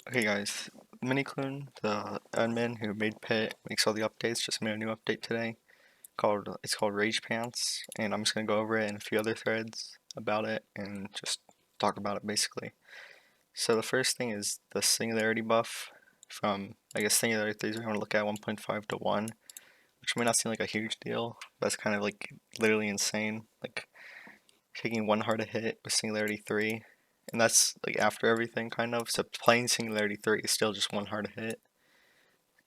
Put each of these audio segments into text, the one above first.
Okay guys, Miniclone, the admin who made Pit, makes all the updates, just made a new update today it's called Rage Pants, and I'm just gonna go over it and a few other threads about it and just talk about it basically. So the first thing is the singularity buff from I guess singularity 3 is we're gonna look at 1.5 to 1, which may not seem like a huge deal, but that's kind of like literally insane. Like taking one heart a hit with singularity 3, and that's like after everything kind of. So playing singularity 3 is still just one heart a hit.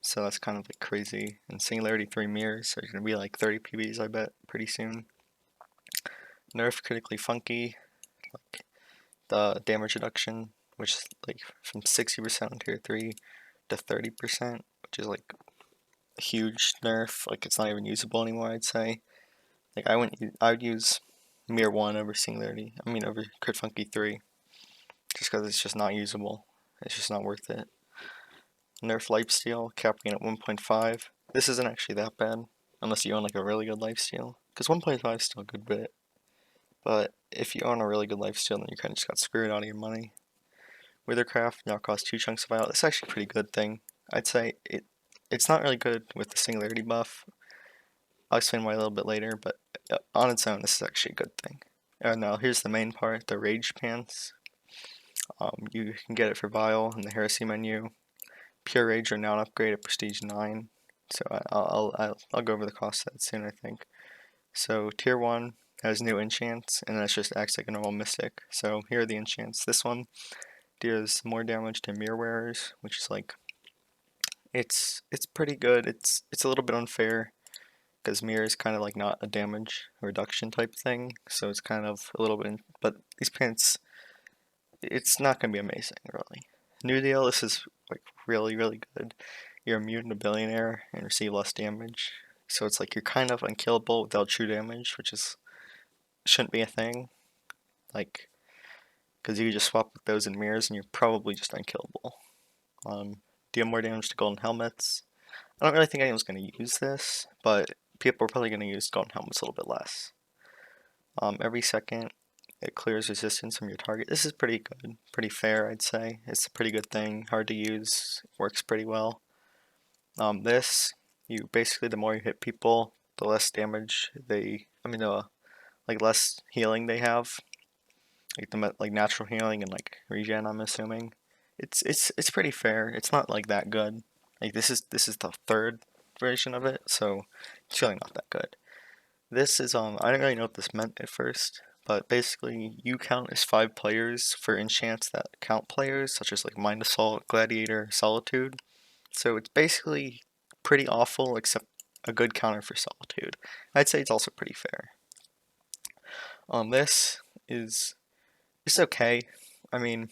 So that's kind of like crazy. And Singularity 3 mirrors are going to be like 30 PBs, I bet, pretty soon. Nerf Critically Funky, like the damage reduction, which is like from 60% on tier 3 to 30%, which is like a huge nerf. Like it's not even usable anymore, I'd say. Like I would use Mirror 1 over Singularity, over Crit Funky 3, just because it's just not usable. It's just not worth it. Nerf Lifesteal, capping at 1.5. This isn't actually that bad, unless you own like a really good lifesteal. Because 1.5 is still a good bit. But if you own a really good lifesteal, then you kind of just got screwed out of your money. Withercraft now costs 2 chunks of vial. It's actually a pretty good thing. I'd say it's not really good with the singularity buff. I'll explain why a little bit later, but on its own, this is actually a good thing. Now here's the main part, the Rage Pants. You can get it for vial in the Heresy menu. Pure Rage Renown upgrade at Prestige 9. So I'll go over the cost of that soon, I think. So tier 1 has new enchants, and that's just acts like a normal mystic. So here are the enchants. This one deals more damage to mirror wearers, which is like it's pretty good. It's a little bit unfair because mirror is kind of like not a damage reduction type thing, so it's kind of a little bit. But these pants, it's not gonna be amazing really. New deal. This is like really good. You're immune to billionaire and receive less damage. So it's like you're kind of unkillable without true damage, which is shouldn't be a thing. Like, because you could just swap with those in mirrors and you're probably just unkillable. Deal more damage to golden helmets. I don't really think anyone's going to use this, but people are probably going to use golden helmets a little bit less. Every second, it clears resistance from your target. This is pretty good, pretty fair, I'd say. It's a pretty good thing, hard to use, works pretty well. You basically, the more you hit people, the less damage like less healing they have, like natural healing and like regen. I'm assuming it's pretty fair. It's not like that good. Like this is the third version of it, so it's really not that good. This is I didn't really know what this meant at first, but basically you count as 5 players for enchants that count players, such as like Mind Assault, Gladiator, Solitude. So it's basically pretty awful, except a good counter for Solitude. I'd say it's also pretty fair. This is it's okay. I mean,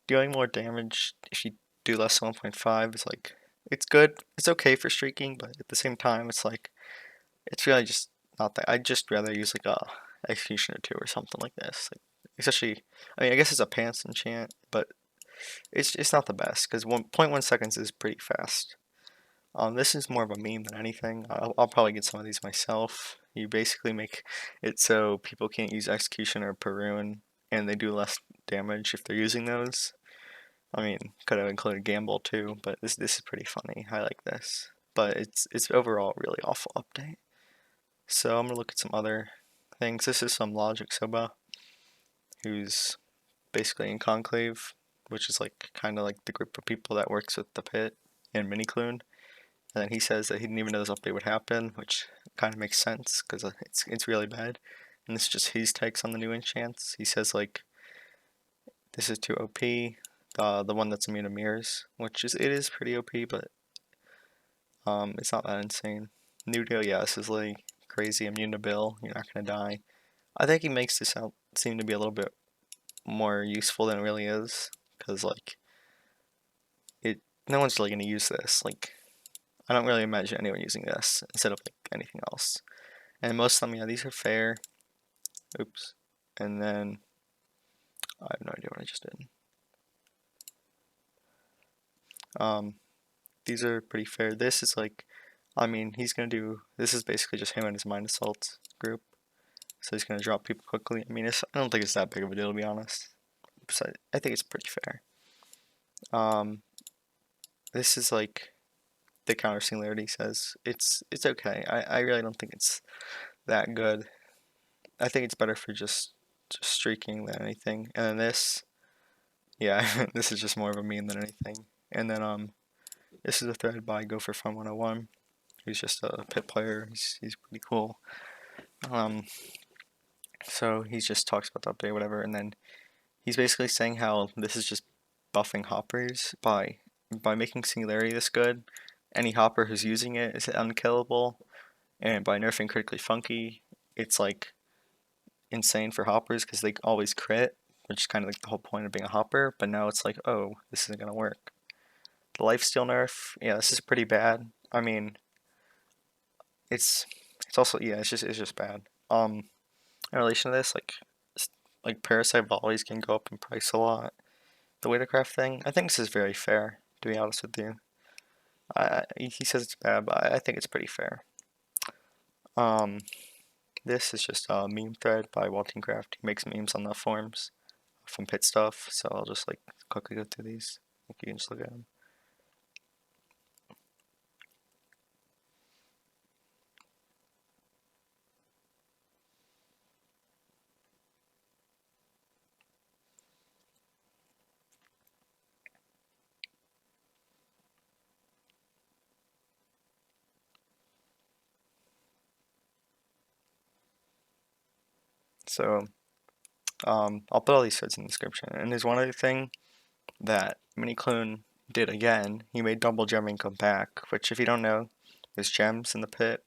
dealing more damage if you do less than 1.5 is like it's good. It's okay for streaking, but at the same time, it's like it's really just not that. I'd just rather use like a executioner 2 or something like this. Like especially, I guess it's a pants enchant, but it's not the best because 1.1 seconds is pretty fast. This is more of a meme than anything. I'll probably get some of these myself. You basically make it so people can't use Execution or Perun, and they do less damage if they're using those. Could have included Gamble too, but this is pretty funny. I like this, but it's overall a really awful update. So I'm gonna look at some other things. This is some Logic Soba, who's basically in Conclave, which is like kind of like the group of people that works with the Pit and Miniclone. And then he says that he didn't even know this update would happen, which kind of makes sense because it's really bad. And this is just his takes on the new enchants. He says like this is too OP, the one that's immune to mirrors, which it is pretty OP, but it's not that insane. New deal, yeah, this is like crazy immune to Bill. You're not gonna die. I think he makes this out seem to be a little bit more useful than it really is, because like no one's really gonna use this. Like I don't really imagine anyone using this instead of like anything else. And most of them, yeah, these are fair. Oops. And then I have no idea what I just did. These are pretty fair. This is like, he's gonna do. This is basically just him and his Mind Assault group. So he's gonna drop people quickly. I don't think it's that big of a deal to be honest. So I think it's pretty fair. Um, this is like the counter singularity says. It's okay. I really don't think it's that good. I think it's better for just streaking than anything. And then this, yeah, this is just more of a meme than anything. And then this is a thread by Go for Fun 101. He's just a pit player. He's pretty cool. Um, so he just talks about the update, whatever, and then he's basically saying how this is just buffing hoppers by making Singularity this good. Any hopper who's using it is unkillable, and by nerfing Critically Funky, it's like insane for hoppers because they always crit, which is kind of like the whole point of being a hopper. But now it's like, oh, this isn't gonna work. The lifesteal nerf, yeah, this is pretty bad. I mean, it's it's also yeah, it's just bad. In relation to this, like parasite volleys can go up in price a lot. The Waitercraft thing, I think this is very fair. To be honest with you, he says it's bad, but I think it's pretty fair. Um, this is just a meme thread by Waltingcraft. He makes memes on the forums from pit stuff, so I'll just like quickly go through these. You can just look at them. So I'll put all these threads in the description. And there's one other thing that Miniclone did again. He made double gemming come back, which if you don't know, there's gems in the pit,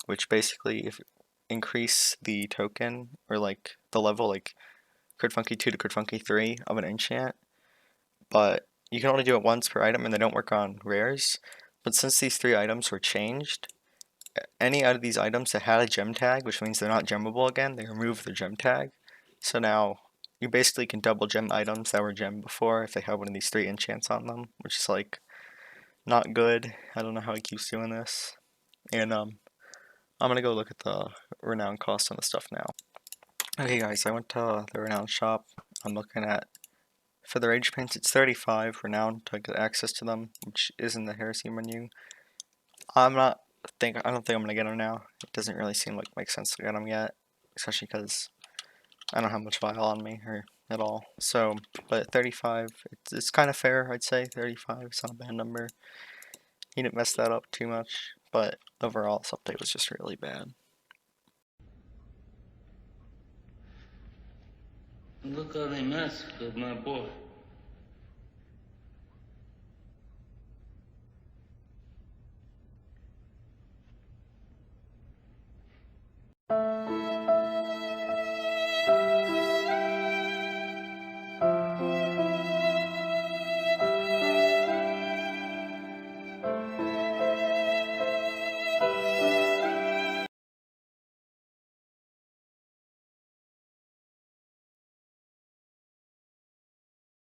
which basically if increase the token or like the level like Crit Funky 2 to Crit Funky 3 of an enchant, but you can only do it once per item and they don't work on rares. But since these three items were changed, any out of these items that had a gem tag, which means they're not gemmable again, they remove their gem tag. So now you basically can double gem items that were gemmed before if they have one of these three enchants on them, which is like not good. I don't know how he keeps doing this. And I'm gonna go look at the Renown cost on the stuff now. Okay guys, I went to the Renown shop. I'm looking at for the Rage Paints it's 35 Renown to get access to them, which is in the Heresy menu. I don't think I'm gonna get them now. It doesn't really seem like it makes sense to get them yet, especially because I don't have much vial on me or at all. So, but 35, it's kind of fair, I'd say. 35, it's not a bad number. He didn't mess that up too much, but overall, this update was just really bad. Look how they massacred my boy.